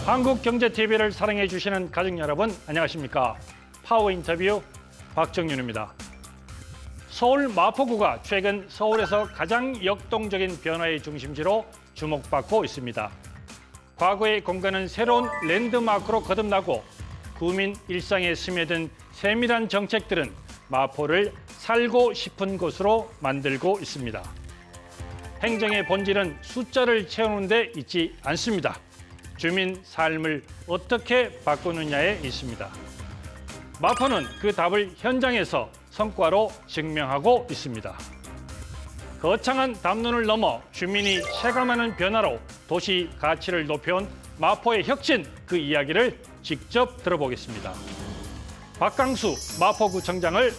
한국경제TV를 사랑해 주시는 가족 여러분, 안녕하십니까? 파워 인터뷰 박정윤입니다. 서울 마포구가 최근 서울에서 가장 역동적인 변화의 중심지로 주목받고 있습니다. 과거의 공간은 새로운 랜드마크로 거듭나고 구민 일상에 스며든 세밀한 정책들은 마포를 살고 싶은 곳으로 만들고 있습니다. 행정의 본질은 숫자를 채우는 데 있지 않습니다. 주민 삶을 어떻게 바꾸느냐에 있습니다. 마포는 그 답을 현장에서 성과로 증명하고 있습니다. 거창한 담론을 넘어 주민이 체감하는 변화로 도시 가치를 높여온 마포의 혁신, 그 이야기를 직접 들어보겠습니다. 박강수 마포구청장을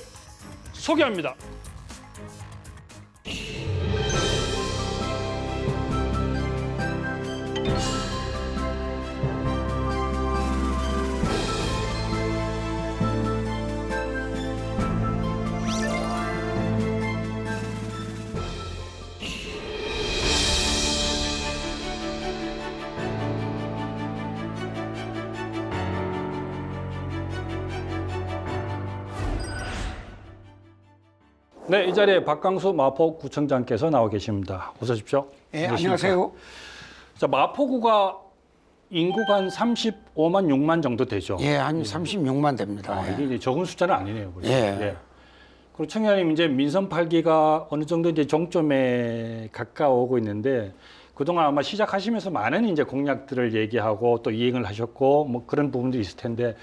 소개합니다. 네, 이 자리에 박강수 마포구청장께서 나와 계십니다. 어서 오십시오. 네, 안녕하세요. 자, 마포구가 인구가 한 35만 6만 정도 되죠. 예, 한 36만 됩니다. 아, 이게 이제 적은 숫자는 아니네요. 그렇죠? 예. 그리고 청장님, 이제 민선 8기가 어느 정도 이제 종점에 가까워오고 있는데 그동안 아마 시작하시면서 많은 이제 공약들을 얘기하고 또 이행을 하셨고 뭐 그런 부분들이 있을 텐데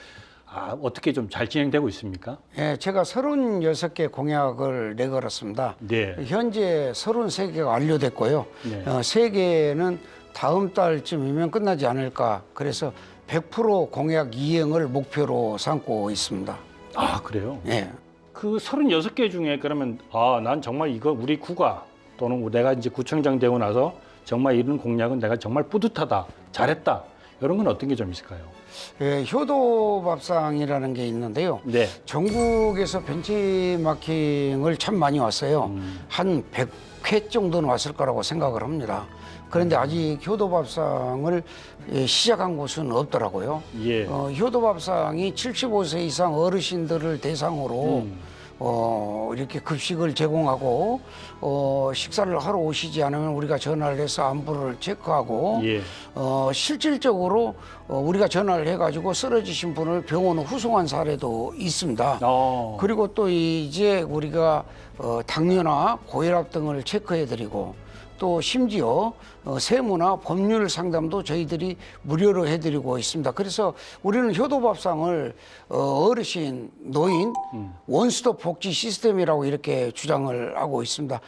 어떻게 좀 잘 진행되고 있습니까? 예, 제가 36개 공약을 내걸었습니다. 네. 현재 33개가 완료됐고요. 네. 3개는 다음 달쯤이면 끝나지 않을까. 그래서 100% 공약 이행을 목표로 삼고 있습니다. 아, 그래요? 예. 그 36개 중에 그러면 난 정말 이거 우리 구가 또는 내가 이제 구청장 되고 나서 정말 이런 공약은 내가 정말 뿌듯하다, 잘했다. 이런 건 어떤 게 좀 있을까요? 예, 효도밥상이라는 게 있는데요. 네. 전국에서 벤치마킹을 참 많이 왔어요. 한 100회 정도는 왔을 거라고 생각을 합니다. 그런데 아직 효도밥상을 시작한 곳은 없더라고요. 예. 효도밥상이 75세 이상 어르신들을 대상으로 이렇게 급식을 제공하고 식사를 하러 오시지 않으면 우리가 전화를 해서 안부를 체크하고 예. 실질적으로 우리가 전화를 해가지고 쓰러지신 분을 병원으로 후송한 사례도 있습니다. 그리고 또 이제 우리가 당뇨나 고혈압 등을 체크해드리고 또 심지어 세무나 법률 상담도 저희들이 무료로 해드리고 있습니다. 그래서 우리는 효도밥상을 어르신, 노인, 원스톱 복지 시스템이라고 이렇게 주장을 하고 있습니다.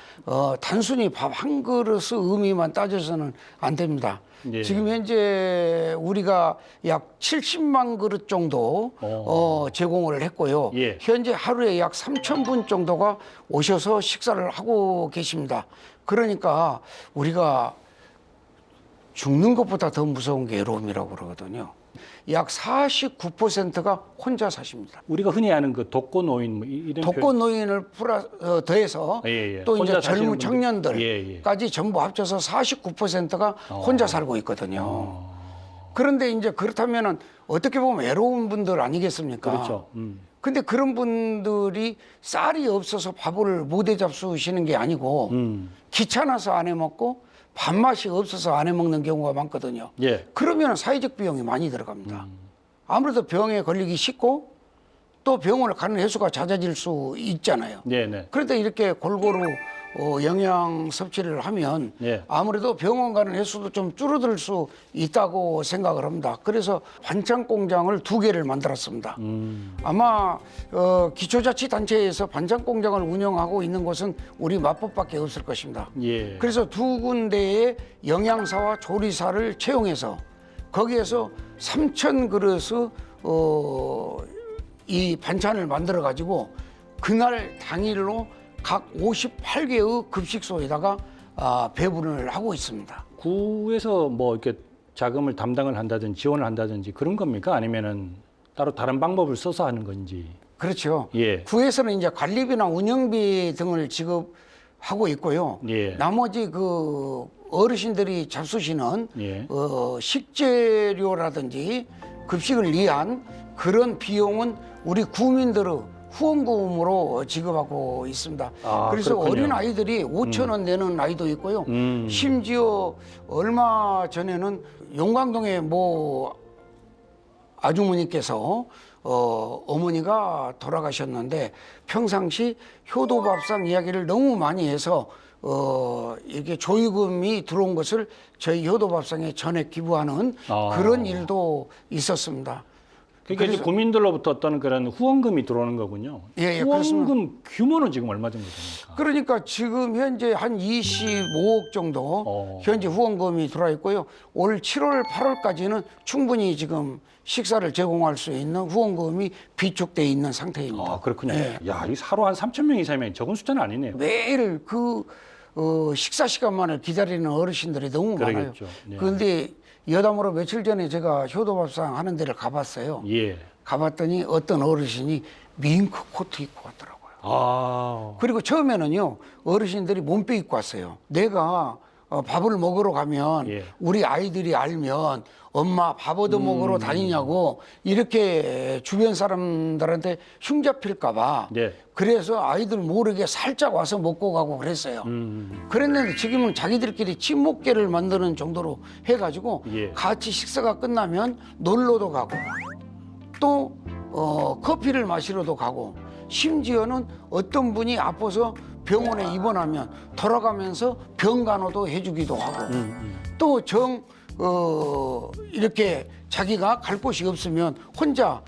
단순히 밥 한 그릇의 의미만 따져서는 안 됩니다. 예. 지금 현재 우리가 약 70만 그릇 정도 제공을 했고요. 예. 현재 하루에 약 3,000분 정도가 오셔서 식사를 하고 계십니다. 그러니까 우리가 죽는 것보다 더 무서운 게 외로움이라고 그러거든요. 약 49%가 혼자 사십니다. 우리가 흔히 아는 그 독거노인 뭐 이런 독거노인을 더해서 또 이제 혼자 사시는 젊은 청년들까지 전부 합쳐서 49%가 혼자 살고 있거든요. 그런데 이제 그렇다면은 어떻게 보면 외로운 분들 아니겠습니까? 그렇죠. 근데 그런 분들이 쌀이 없어서 밥을 못 해잡수시는 게 아니고 귀찮아서 안 해 먹고 밥맛이 없어서 안 해 먹는 경우가 많거든요. 예. 그러면 사회적 비용이 많이 들어갑니다. 아무래도 병에 걸리기 쉽고 또 병원을 가는 횟수가 잦아질 수 있잖아요. 네네. 그런데 이렇게 골고루 영양 섭취를 하면 예. 아무래도 병원 가는 횟수도 좀 줄어들 수 있다고 생각을 합니다. 그래서 반찬 공장을 2개를 만들었습니다. 아마 기초자치단체에서 반찬 공장을 운영하고 있는 곳은 우리 마포밖에 없을 것입니다. 예. 그래서 2군데의 영양사와 조리사를 채용해서 거기에서 3,000그릇의 이 반찬을 만들어 가지고 그날 당일로 각 58개의 급식소에다가 배분을 하고 있습니다. 구에서 뭐 이렇게 자금을 담당을 한다든지 지원을 한다든지 그런 겁니까? 아니면은 따로 다른 방법을 써서 하는 건지? 그렇죠. 예. 구에서는 이제 관리비나 운영비 등을 지급하고 있고요. 예. 나머지 그 어르신들이 잡수시는 예. 식재료라든지 급식을 위한 그런 비용은 우리 구민들의 후원금으로 지급하고 있습니다. 그래서 그렇군요. 어린 아이들이 5천 원 내는 아이도 있고요. 심지어 얼마 전에는 용광동의 뭐 아주머니께서 어머니가 돌아가셨는데 평상시 효도밥상 이야기를 너무 많이 해서 이게 조의금이 들어온 것을 저희 효도밥상에 전액 기부하는 그런 일도 있었습니다. 그러니까 이제 국민들로부터 어떤 그런 후원금이 들어오는 거군요. 예, 후원금 그렇습니다. 규모는 지금 얼마 정도 됩니까? 그러니까 지금 현재 한 25억 정도 현재 후원금이 들어와 있고요. 올 7월, 8월까지는 충분히 지금 식사를 제공할 수 있는 후원금이 비축돼 있는 상태입니다. 그렇군요. 예. 야, 이 하루 한 3천 명 이상이면 적은 숫자는 아니네요. 매일 식사 시간만을 기다리는 어르신들이 너무 그러겠죠. 많아요. 네. 그런데 여담으로 며칠 전에 제가 효도밥상 하는 데를 가봤어요. 예. 가봤더니 어떤 어르신이 밍크 코트 입고 왔더라고요. 그리고 처음에는요, 어르신들이 몸빼 입고 왔어요. 내가 밥을 먹으러 가면 예. 우리 아이들이 알면 엄마 밥 얻어 먹으러 다니냐고 이렇게 주변 사람들한테 흉잡힐까봐 네. 그래서 아이들 모르게 살짝 와서 먹고 가고 그랬어요. 그랬는데 지금은 자기들끼리 친목계를 만드는 정도로 해가지고 예. 같이 식사가 끝나면 놀러도 가고 또 커피를 마시러도 가고 심지어는 어떤 분이 아파서 병원에 입원하면 돌아가면서 병간호도 해주기도 하고 또 이렇게 자기가 갈 곳이 없으면 혼자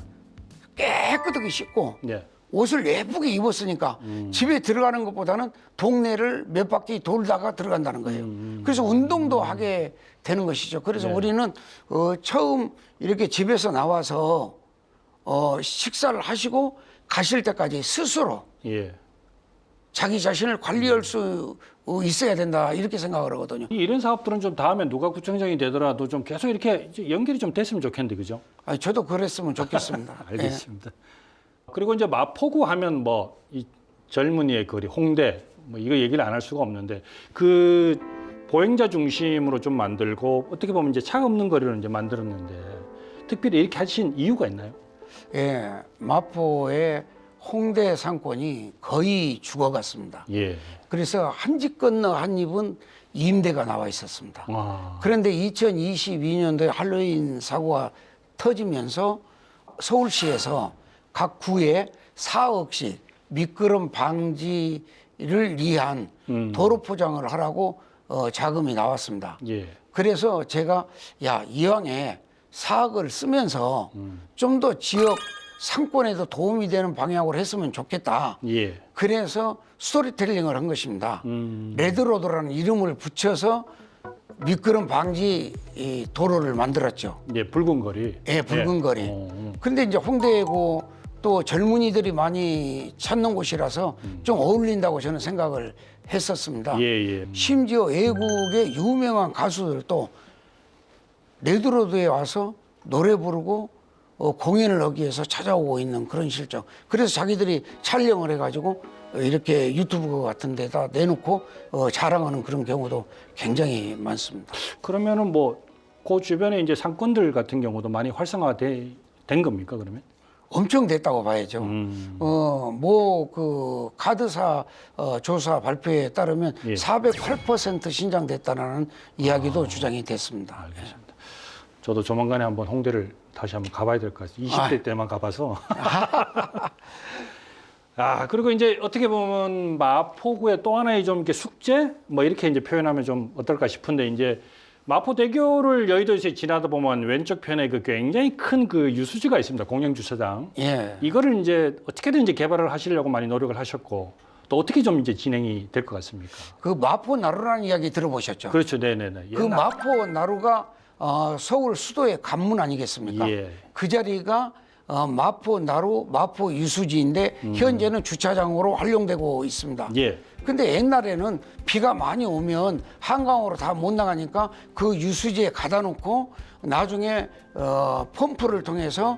깨끗하게 씻고 네. 옷을 예쁘게 입었으니까 집에 들어가는 것보다는 동네를 몇 바퀴 돌다가 들어간다는 거예요. 그래서 운동도 하게 되는 것이죠. 그래서 네. 우리는 처음 이렇게 집에서 나와서 식사를 하시고 가실 때까지 스스로 예. 자기 자신을 관리할 수 있어야 된다 이렇게 생각을 하거든요. 이런 사업들은 좀 다음에 누가 구청장이 되더라도 좀 계속 이렇게 연결이 좀 됐으면 좋겠는데, 그죠? 아니, 저도 그랬으면 좋겠습니다. 알겠습니다. 그리고 이제 마포구 하면 뭐 이 젊은이의 거리, 홍대 뭐 이거 얘기를 안 할 수가 없는데 그 보행자 중심으로 좀 만들고 어떻게 보면 이제 차 없는 거리를 이제 만들었는데 특별히 이렇게 하신 이유가 있나요? 예, 마포의 홍대 상권이 거의 죽어갔습니다. 예. 그래서 한 집 건너 한 입은 임대가 나와 있었습니다. 그런데 2022년도에 할로윈 사고가 터지면서 서울시에서 각 구에 4억씩 미끄럼 방지를 위한 도로 포장을 하라고 자금이 나왔습니다. 예. 그래서 제가 이왕에 4억을 쓰면서 좀 더 지역 상권에도 도움이 되는 방향으로 했으면 좋겠다. 예. 그래서 스토리텔링을 한 것입니다. 레드로드라는 이름을 붙여서 미끄럼 방지 이 도로를 만들었죠. 예, 붉은 거리. 예, 붉은 예. 거리. 근데 이제 홍대고 또 젊은이들이 많이 찾는 곳이라서 좀 어울린다고 저는 생각을 했었습니다. 예, 예. 심지어 외국의 유명한 가수들도 레드로드에 와서 노래 부르고 공연을 하기 위해서 찾아오고 있는 그런 실정. 그래서 자기들이 촬영을 해가지고 이렇게 유튜브 같은 데다 내놓고 자랑하는 그런 경우도 굉장히 많습니다. 그러면은 뭐 그 주변에 이제 상권들 같은 경우도 많이 활성화된 겁니까, 그러면? 엄청 됐다고 봐야죠. 뭐 그 카드사 조사 발표에 따르면 예. 408% 신장됐다는 이야기도 주장이 됐습니다. 알겠습니다. 저도 조만간에 한번 홍대를 다시 한번 가봐야 될 것 같아요. 20대 때만 가봐서. 그리고 이제 어떻게 보면 마포구의 또 하나의 좀 이렇게 숙제? 뭐 이렇게 이제 표현하면 좀 어떨까 싶은데 이제 마포대교를 여의도에서 지나다 보면 왼쪽 편에 그 굉장히 큰 그 유수지가 있습니다. 공영주차장. 예. 이거를 이제 어떻게든 이제 개발을 하시려고 많이 노력을 하셨고 또 어떻게 좀 이제 진행이 될 것 같습니까? 그 마포 나루라는 이야기 들어보셨죠? 그렇죠. 네네네. 그 마포 나루가 서울 수도의 관문 아니겠습니까? 예. 그 자리가 마포 나루, 마포 유수지인데 현재는 주차장으로 활용되고 있습니다. 예. 근데 옛날에는 비가 많이 오면 한강으로 다 못 나가니까 그 유수지에 가다 놓고 나중에 펌프를 통해서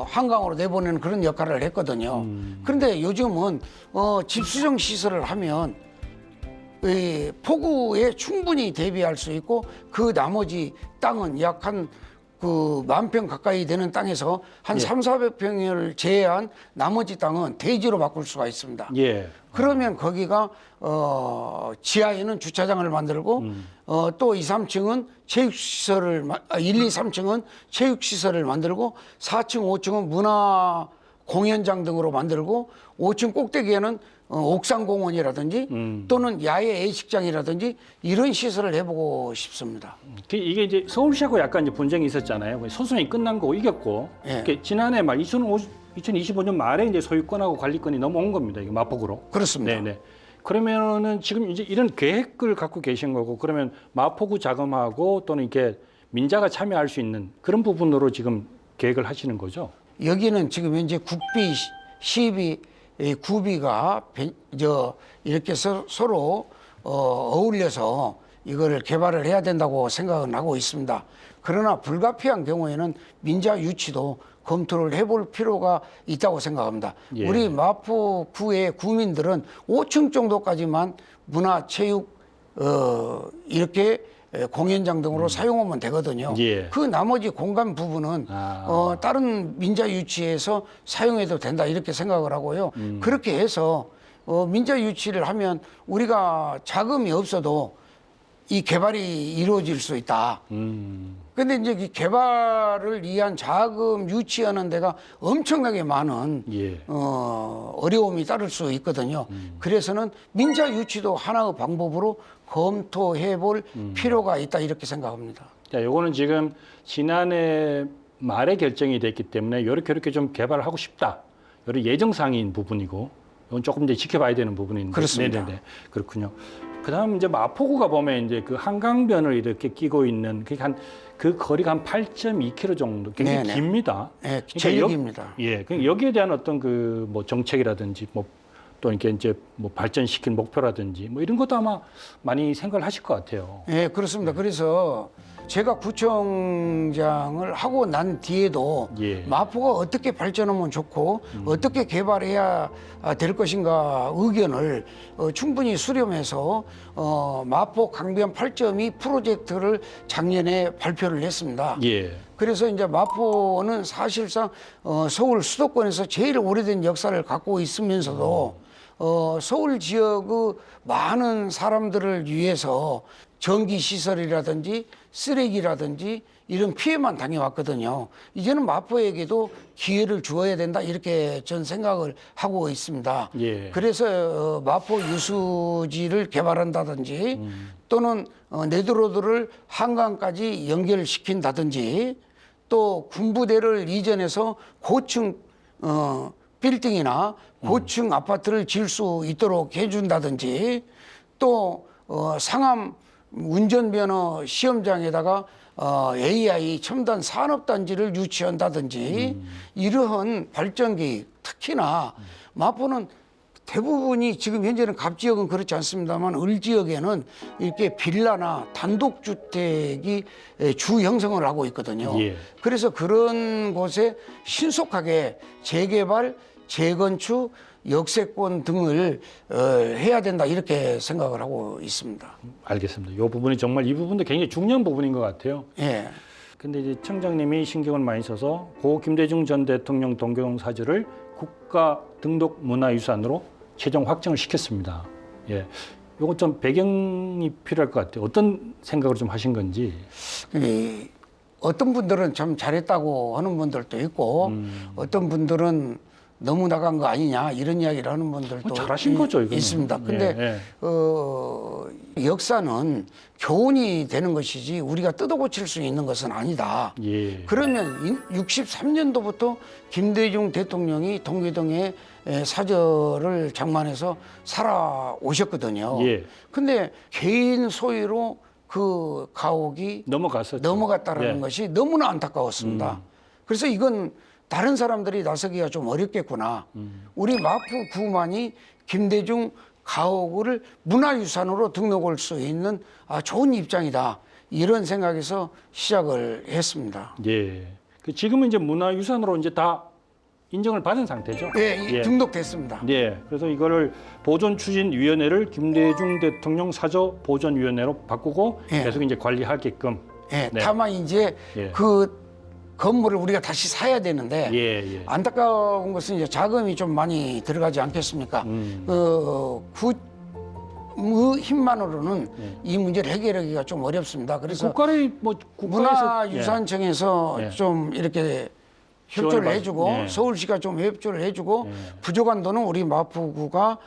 한강으로 내보내는 그런 역할을 했거든요. 그런데 요즘은 집수정 시설을 하면 이 폭우에 충분히 대비할 수 있고 그 나머지 땅은 약 한 그 10,000평 가까이 되는 땅에서 한 예. 300~400평을 제외한 나머지 땅은 대지로 바꿀 수가 있습니다. 예. 그러면 거기가 지하에는 주차장을 만들고 또 2, 3층은 체육시설을 1, 2, 3층은 체육시설을 만들고 4층, 5층은 문화 공연장 등으로 만들고 5층 꼭대기에는 옥상공원이라든지 또는 야외 A식장이라든지 이런 시설을 해보고 싶습니다. 이게 이제 서울시하고 약간 이제 분쟁이 있었잖아요. 소송이 끝난 거고 이겼고 예. 지난해 막 2025년 말에 이제 소유권하고 관리권이 넘어온 겁니다. 이게 마포구로. 그렇습니다. 네네. 그러면은 지금 이제 이런 계획을 갖고 계신 거고 그러면 마포구 자금하고 또는 이렇게 민자가 참여할 수 있는 그런 부분으로 지금 계획을 하시는 거죠? 여기는 지금 현재 국비, 시비, 구비가 이렇게 서로 어울려서 이거를 개발을 해야 된다고 생각은 하고 있습니다. 그러나 불가피한 경우에는 민자 유치도 검토를 해볼 필요가 있다고 생각합니다. 예. 우리 마포구의 구민들은 5층 정도까지만 문화체육 이렇게 공연장 등으로 사용하면 되거든요. 예. 그 나머지 공간 부분은 다른 민자 유치에서 사용해도 된다 이렇게 생각을 하고요. 그렇게 해서 민자 유치를 하면 우리가 자금이 없어도 이 개발이 이루어질 수 있다. 근데 이제 이 개발을 위한 자금 유치하는 데가 엄청나게 많은 예. 어려움이 따를 수 있거든요. 그래서는 민자 유치도 하나의 방법으로 검토해 볼 필요가 있다 이렇게 생각합니다. 자, 요거는 지금 지난해 말에 결정이 됐기 때문에 이렇게 좀 개발을 하고 싶다. 여러 예정상인 부분이고 이건 조금 이제 지켜봐야 되는 부분인데. 그렇습니다. 네네네. 그렇군요. 그다음 이제 마포구가 보면 이제 그 한강변을 이렇게 끼고 있는 그 거리가 한 8.2km 정도 굉장히 네네. 깁니다. 네, 제일 깁니다. 예, 여기에 대한 어떤 그 뭐 정책이라든지 또 이렇게 이제 뭐 발전시킬 목표라든지 뭐 이런 것도 아마 많이 생각을 하실 것 같아요. 네, 그렇습니다. 그래서 제가 구청장을 하고 난 뒤에도 예. 마포가 어떻게 발전하면 좋고 어떻게 개발해야 될 것인가 의견을 충분히 수렴해서 마포 강변 8.2 프로젝트를 작년에 발표를 했습니다. 예. 그래서 이제 마포는 사실상 서울 수도권에서 제일 오래된 역사를 갖고 있으면서도 서울 지역의 많은 사람들을 위해서 전기 시설이라든지 쓰레기라든지 이런 피해만 당해왔거든요. 이제는 마포에게도 기회를 주어야 된다 이렇게 전 생각을 하고 있습니다. 예. 그래서 마포 유수지를 개발한다든지 또는 네드로드를 한강까지 연결시킨다든지 또 군부대를 이전해서 고층 빌딩이나 고층 아파트를 지을 수 있도록 해준다든지 또 상암 운전면허 시험장에다가 AI 첨단 산업단지를 유치한다든지 이러한 발전 계획, 특히나 마포는 대부분이 지금 현재는 갑지역은 그렇지 않습니다만 을지역에는 이렇게 빌라나 단독주택이 주 형성을 하고 있거든요. 예. 그래서 그런 곳에 신속하게 재개발, 재건축, 역세권 등을 해야 된다 이렇게 생각을 하고 있습니다. 알겠습니다. 이 부분이 정말 이 부분도 굉장히 중요한 부분인 것 같아요. 예. 근데 이제 청장님이 신경을 많이 써서 고 김대중 전 대통령 동경 사주를 국가 등록 문화유산으로 최종 확정을 시켰습니다. 예. 요거 좀 배경이 필요할 것 같아요. 어떤 생각을 좀 하신 건지. 어떤 분들은 참 잘했다고 하는 분들도 있고 어떤 분들은 너무 나간 거 아니냐 이런 이야기를 하는 분들도 잘하신 거죠, 이거는. 있습니다. 근데 역사는 교훈이 되는 것이지 우리가 뜯어고칠 수 있는 것은 아니다. 예. 그러면 63년도부터 김대중 대통령이 동계동에 사저를 장만해서 살아오셨거든요. 예. 근데 개인 소유로 그 가옥이 넘어갔다라는 것이 너무나 안타까웠습니다. 그래서 이건 다른 사람들이 나서기가 좀 어렵겠구나. 우리 마포구만이 김대중 가옥을 문화유산으로 등록할 수 있는 좋은 입장이다. 이런 생각에서 시작을 했습니다. 예. 지금은 이제 문화유산으로 이제 다 인정을 받은 상태죠. 예, 등록됐습니다. 네, 그래서 이거를 보존추진위원회를 김대중 대통령 사저 보존위원회로 바꾸고 예. 계속 이제 관리하게끔. 예, 네. 다만 이제 예. 그 건물을 우리가 다시 사야 되는데 예. 안타까운 것은 이제 자금이 좀 많이 들어가지 않겠습니까? 힘만으로는 이 문제를 해결하기가 좀 어렵습니다. 그래서 국가의 뭐 국가에서 문화유산청에서 예. 좀 이렇게 협조를 지원을 해주고 예. 서울시가 좀 협조를 해주고 예. 부족한 돈은 우리 마포구가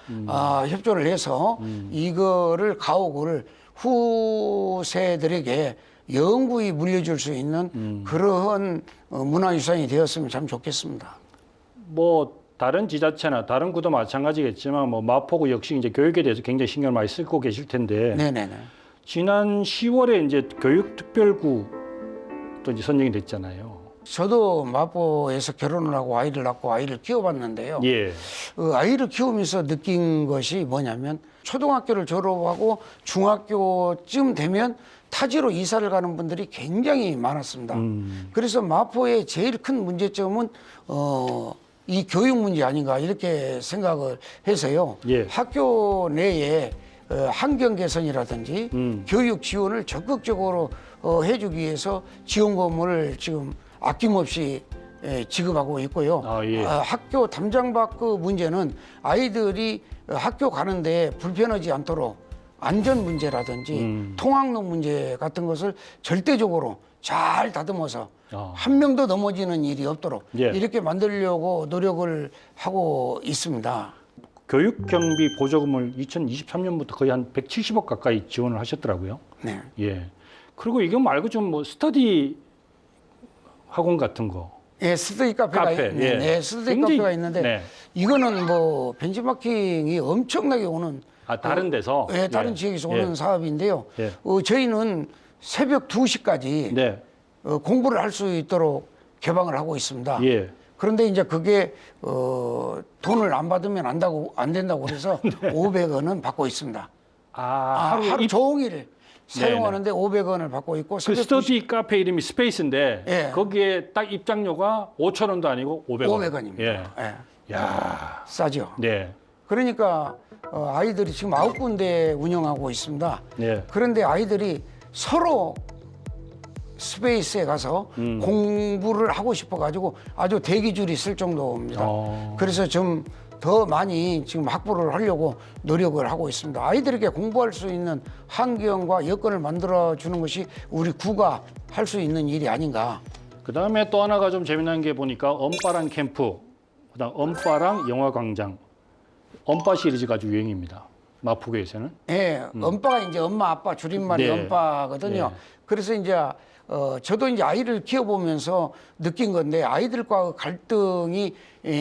협조를 해서 이거를 가옥을 후세들에게 영구히 물려줄 수 있는 그러한 문화유산이 되었으면 참 좋겠습니다. 뭐 다른 지자체나 다른 구도 마찬가지겠지만 뭐 마포구 역시 이제 교육에 대해서 굉장히 신경을 많이 쓰고 계실 텐데 네네네. 지난 10월에 이제 교육특별구 또 이제 선정이 됐잖아요. 저도 마포에서 결혼을 하고 아이를 낳고 아이를 키워봤는데요. 예. 아이를 키우면서 느낀 것이 뭐냐면 초등학교를 졸업하고 중학교쯤 되면 타지로 이사를 가는 분들이 굉장히 많았습니다. 그래서 마포의 제일 큰 문제점은 이 교육 문제 아닌가 이렇게 생각을 해서요. 예. 학교 내에 환경 개선이라든지 교육 지원을 적극적으로 해주기 위해서 지원금을 지금 아낌없이 지급하고 있고요. 예. 학교 담장밖 문제는 아이들이 학교 가는데 불편하지 않도록 안전 문제라든지 통학로 문제 같은 것을 절대적으로 잘 다듬어서 한 명도 넘어지는 일이 없도록 예. 이렇게 만들려고 노력을 하고 있습니다. 교육 경비 보조금을 2023년부터 거의 한 170억 가까이 지원을 하셨더라고요. 네. 예. 그리고 이거 말고 좀 뭐 스터디 학원 같은 거. 예, 스터디 카페가 예. 네, 스터디 굉장히- 카페가 있는데 네. 이거는 뭐 벤치마킹이 엄청나게 오는 다른 데서. 예, 다른 지역에서 오는 사업인데요. 예. 저희는 새벽 2시까지 네. 공부를 할 수 있도록 개방을 하고 있습니다. 예. 그런데 이제 그게 돈을 안 받으면 안 된다고 그래서 500원은 받고 있습니다. 하루 종일 사용하는데 500원을 받고 있고 그 새벽 스터디 카페 이름이 스페이스인데 예. 거기에 딱 입장료가 5,000원도 아니고 500원. 500원입니다. 예. 예. 야. 싸죠. 네. 그러니까 아이들이 지금 9군데 운영하고 있습니다. 네. 그런데 아이들이 서로 스페이스에 가서 공부를 하고 싶어 가지고 아주 대기줄이 있을 정도입니다. 그래서 좀 더 많이 지금 확보를 하려고 노력을 하고 있습니다. 아이들에게 공부할 수 있는 환경과 여건을 만들어 주는 것이 우리 구가 할 수 있는 일이 아닌가. 그다음에 또 하나가 좀 재미난 게 보니까 엄빠랑 캠프, 그다음 엄빠랑 영화 광장, 엄빠 시리즈가 아주 유행입니다. 마포구에서는. 예, 엄빠가 이제 엄마 아빠 줄임말이 네. 엄빠거든요. 네. 그래서 이제 저도 이제 아이를 키워보면서 느낀 건데 아이들과 갈등이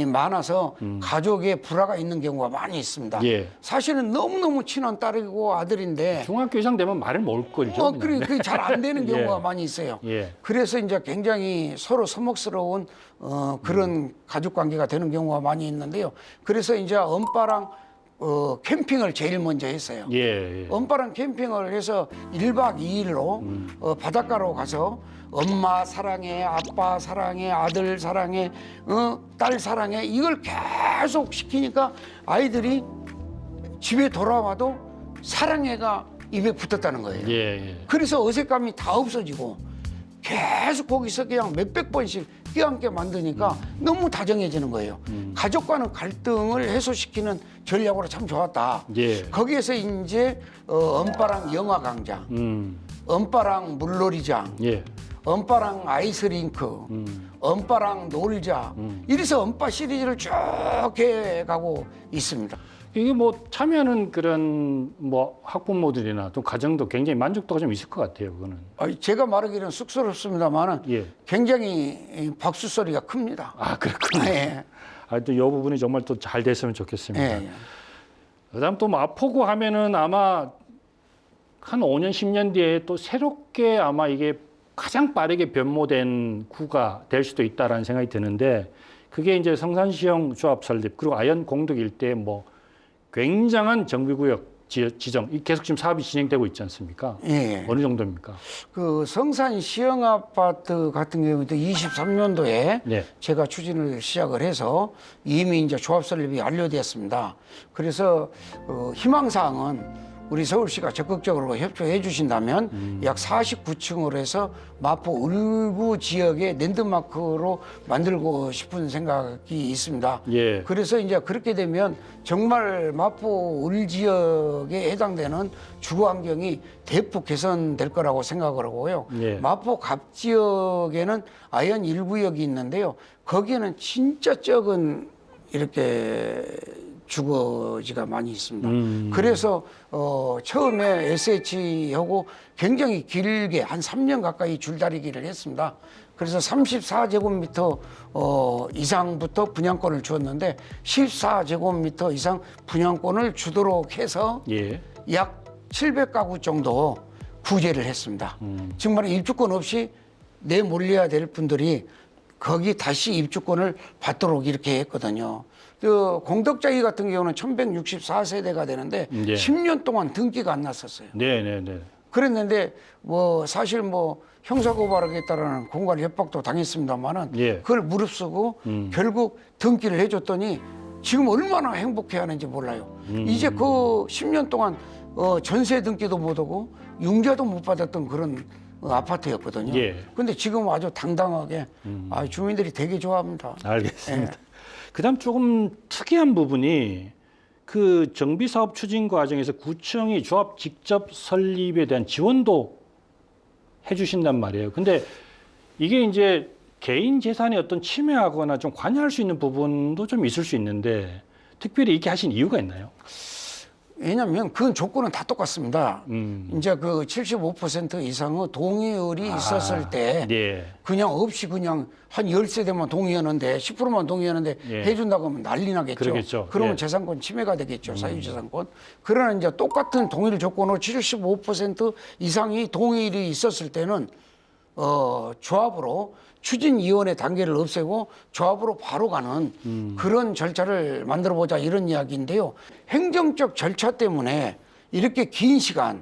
많아서 가족에 불화가 있는 경우가 많이 있습니다. 예. 사실은 너무너무 친한 딸이고 아들인데 중학교 이상 되면 말을 못 걸죠. 그냥. 그게 잘 안 되는 경우가 예. 많이 있어요. 예. 그래서 이제 굉장히 서로 서먹스러운 그런 가족 관계가 되는 경우가 많이 있는데요. 그래서 이제 엄빠랑 캠핑을 제일 먼저 했어요. 예. 엄빠랑 캠핑을 해서 1박 2일로 바닷가로 가서 엄마 사랑해, 아빠 사랑해, 아들 사랑해, 딸 사랑해 이걸 계속 시키니까 아이들이 집에 돌아와도 사랑해가 입에 붙었다는 거예요. 예. 그래서 어색감이 다 없어지고 계속 거기서 그냥 몇백 번씩 끼어앉게 만드니까 너무 다정해지는 거예요. 가족과는 갈등을 해소시키는 전략으로 참 좋았다. 예. 거기에서 이제 엄빠랑 영화 강좌, 엄빠랑 물놀이장, 예. 엄빠랑 아이스링크, 엄빠랑 놀자. 이래서 엄빠 시리즈를 쭉 해가고 있습니다. 이게 뭐 참여하는 그런 뭐 학부모들이나 또 가정도 굉장히 만족도가 좀 있을 것 같아요. 그거는. 제가 말하기는 쑥스럽습니다만은 예. 굉장히 박수 소리가 큽니다. 그렇군요. 예. 또 이 부분이 정말 또 잘 됐으면 좋겠습니다. 예. 그다음 또 마포구 하면은 아마 한 5년 10년 뒤에 또 새롭게 아마 이게 가장 빠르게 변모된 구가 될 수도 있다라는 생각이 드는데 그게 이제 성산시형 조합 설립 그리고 아현 공덕 일대 뭐 굉장한 정비구역 지정 계속 지금 사업이 진행되고 있지 않습니까? 예. 어느 정도입니까? 그 성산 시형 아파트 같은 경우도 23년도에 네. 제가 추진을 시작을 해서 이미 이제 조합 설립이 완료되었습니다. 그래서 희망사항은 우리 서울시가 적극적으로 협조해 주신다면 약 49층으로 해서 마포 을구 지역의 랜드마크로 만들고 싶은 생각이 있습니다. 예. 그래서 이제 그렇게 되면 정말 마포 을 지역에 해당되는 주거 환경이 대폭 개선될 거라고 생각을 하고요. 예. 마포 갑 지역에는 아현 1구역이 있는데요. 거기에는 진짜 적은 이렇게 주거지가 많이 있습니다. 그래서 처음에 SH하고 굉장히 길게 한 3년 가까이 줄다리기를 했습니다. 그래서 34제곱미터 이상부터 분양권을 주었는데 14제곱미터 이상 분양권을 주도록 해서 예. 약 700가구 정도 구제를 했습니다. 정말 입주권 없이 내몰려야 될 분들이 거기 다시 입주권을 받도록 이렇게 했거든요. 그 공덕자기 같은 경우는 1164세대가 되는데 예. 10년 동안 등기가 안 났었어요. 네네네. 그랬는데 뭐 사실 뭐 형사고발하겠다라는 공갈 협박도 당했습니다만은 예. 그걸 무릅쓰고 결국 등기를 해줬더니 지금 얼마나 행복해하는지 몰라요. 이제 그 10년 동안 전세 등기도 못하고 융자도 못 받았던 그런 아파트였거든요. 예. 근데 지금 아주 당당하게 주민들이 되게 좋아합니다. 알겠습니다. 예. 그다음 조금 특이한 부분이 그 정비 사업 추진 과정에서 구청이 조합 직접 설립에 대한 지원도 해주신단 말이에요. 근데 이게 이제 개인 재산에 어떤 침해하거나 좀 관여할 수 있는 부분도 좀 있을 수 있는데 특별히 이렇게 하신 이유가 있나요? 왜냐하면 그 조건은 다 똑같습니다. 이제 그 75% 이상의 동의율이 있었을 때 네. 그냥 없이 그냥 한 10세대만 동의하는데 10%만 동의하는데 예. 해준다고 하면 난리 나겠죠. 그러겠죠. 그러면 예. 재산권 침해가 되겠죠. 사유재산권. 그러나 이제 똑같은 동의를 조건으로 75% 이상이 동의율이 있었을 때는 조합으로 추진위원회 단계를 없애고 조합으로 바로 가는 그런 절차를 만들어보자 이런 이야기인데요. 행정적 절차 때문에 이렇게 긴 시간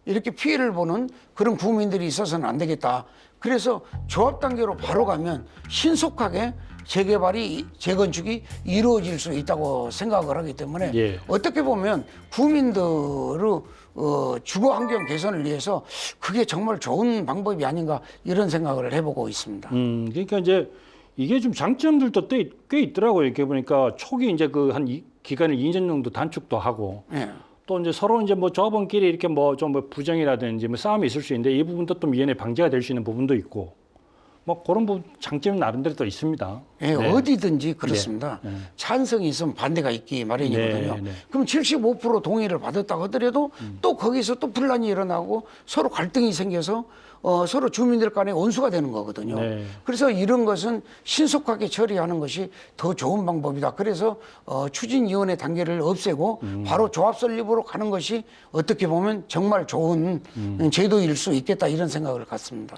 이렇게 피해를 보는 그런 국민들이 있어서는 안 되겠다. 그래서 조합 단계로 바로 가면 신속하게 재개발이 재건축이 이루어질 수 있다고 생각을 하기 때문에 예. 어떻게 보면 국민들의 주거 환경 개선을 위해서 그게 정말 좋은 방법이 아닌가 이런 생각을 해보고 있습니다. 그러니까 이제 이게 좀 장점들도 꽤 있더라고요. 이렇게 보니까 초기 이제 그 한 기간을 2년 정도 단축도 하고 예. 또 이제 서로 이제 뭐 조합원끼리 이렇게 뭐 좀 뭐 부정이라든지 뭐 싸움이 있을 수 있는데 이 부분도 또 미연에 방지가 될 수 있는 부분도 있고 뭐 그런 부분 장점이 나름대로 또 있습니다. 예, 네. 어디든지 그렇습니다. 네. 찬성이 있으면 반대가 있기 마련이거든요. 네, 네. 그럼 75% 동의를 받았다고 하더라도 또 거기서 또 분란이 일어나고 서로 갈등이 생겨서 서로 주민들 간에 원수가 되는 거거든요. 네. 그래서 이런 것은 신속하게 처리하는 것이 더 좋은 방법이다. 그래서 추진위원회 단계를 없애고 바로 조합 설립으로 가는 것이 어떻게 보면 정말 좋은 제도일 수 있겠다 이런 생각을 갖습니다.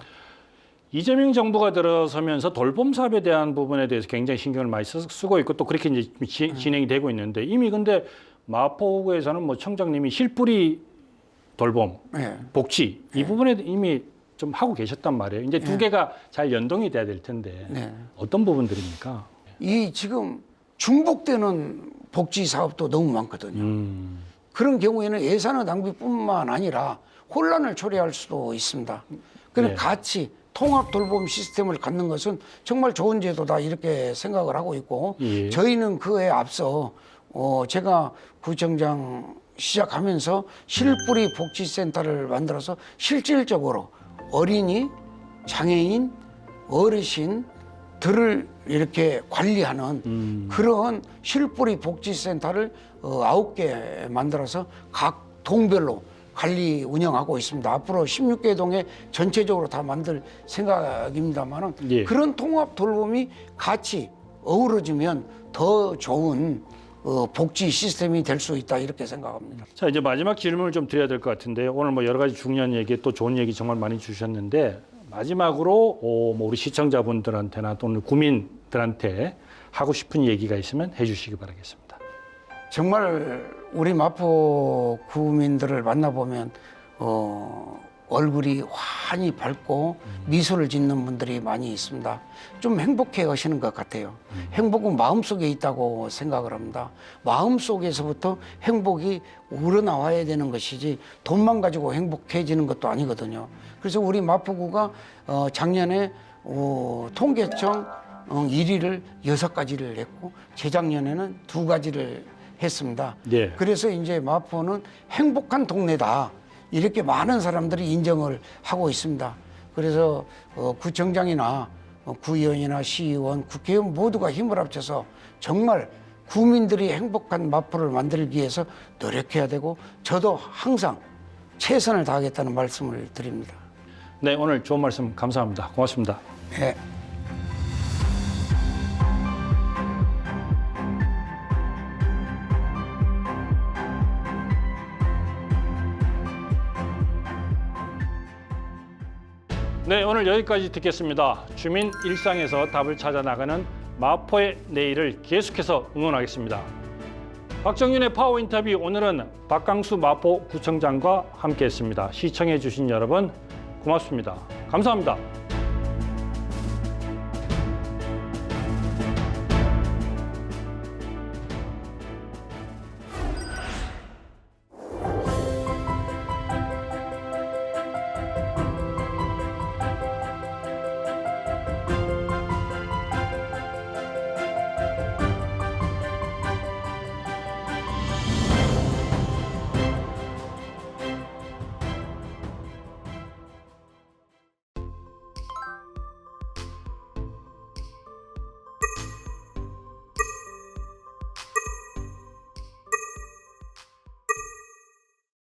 이재명 정부가 들어서면서 돌봄 사업에 대한 부분에 대해서 굉장히 신경을 많이 쓰고 있고 또 그렇게 이제 진행이 되고 있는데 이미 근데 마포구에서는 뭐 청장님이 실뿌리 돌봄, 네. 복지 이 부분에 이미 좀 하고 계셨단 말이에요. 이제 두 개가 잘 연동이 돼야 될 텐데 네. 어떤 부분들입니까? 이 지금 중복되는 복지 사업도 너무 많거든요. 그런 경우에는 예산의 낭비뿐만 아니라 혼란을 초래할 수도 있습니다. 그럼 네. 같이 통합 돌봄 시스템을 갖는 것은 정말 좋은 제도다 이렇게 생각을 하고 있고 예. 저희는 그에 앞서 제가 구청장 시작하면서 실뿌리 복지센터를 만들어서 실질적으로 어린이, 장애인, 어르신들을 이렇게 관리하는 그런 실뿌리 복지센터를 9개 만들어서 각 동별로 관리 운영하고 있습니다. 앞으로 16개 동에 전체적으로 다 만들 생각입니다만은 예. 그런 통합 돌봄이 같이 어우러지면 더 좋은 복지 시스템이 될 수 있다 이렇게 생각합니다. 자 이제 마지막 질문을 좀 드려야 될 것 같은데요. 오늘 뭐 여러 가지 중요한 얘기 또 좋은 얘기 정말 많이 주셨는데 마지막으로 뭐 우리 시청자분들한테나 또는 국민들한테 하고 싶은 얘기가 있으면 해주시기 바라겠습니다. 정말 우리 마포 구민들을 만나보면 얼굴이 환히 밝고 미소를 짓는 분들이 많이 있습니다. 좀 행복해 하시는 것 같아요. 행복은 마음속에 있다고 생각을 합니다. 마음속에서부터 행복이 우러나와야 되는 것이지 돈만 가지고 행복해지는 것도 아니거든요. 그래서 우리 마포구가 작년에 통계청 1위를 6가지를 했고 재작년에는 2가지를 했습니다. 예. 그래서 이제 마포는 행복한 동네다. 이렇게 많은 사람들이 인정을 하고 있습니다. 그래서 구청장이나 구의원이나 시의원, 국회의원 모두가 힘을 합쳐서 정말 구민들이 행복한 마포를 만들기 위해서 노력해야 되고 저도 항상 최선을 다하겠다는 말씀을 드립니다. 네, 오늘 좋은 말씀 감사합니다. 고맙습니다. 네. 네, 오늘 여기까지 듣겠습니다. 주민 일상에서 답을 찾아 나가는 마포의 내일을 계속해서 응원하겠습니다. 박정윤의 파워 인터뷰, 오늘은 박강수 마포구청장과 함께했습니다. 시청해 주신 여러분 고맙습니다. 감사합니다.